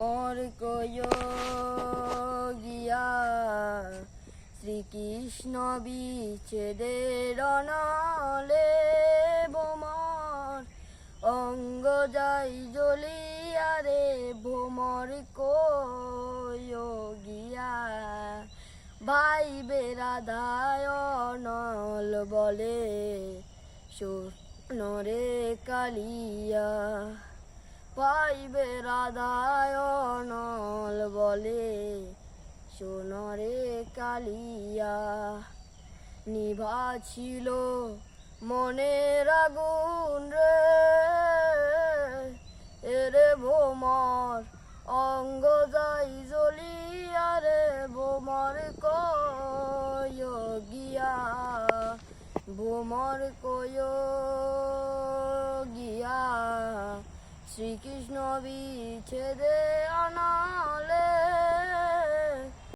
মোর কয় গিয়া শ্রীকৃষ্ণ বিচ্ছেদের অনলে ভোমর অঙ্গ যাই জ্বলিয়া রে ভোমর কয় গিয়া ভাই বেরাধায় নল বলে সোনরে কালিয়া পাইবে রাধায় নল বলে সোনরে কালিয়া নিভা ছিল মনের আগুন রে এরে ভোমর অঙ্গ যাই জ্বলিয়া রে ভোমর কয় গিয়া ভোমর কয় গিয়া শ্রীকৃষ্ণ বিচ্ছেদে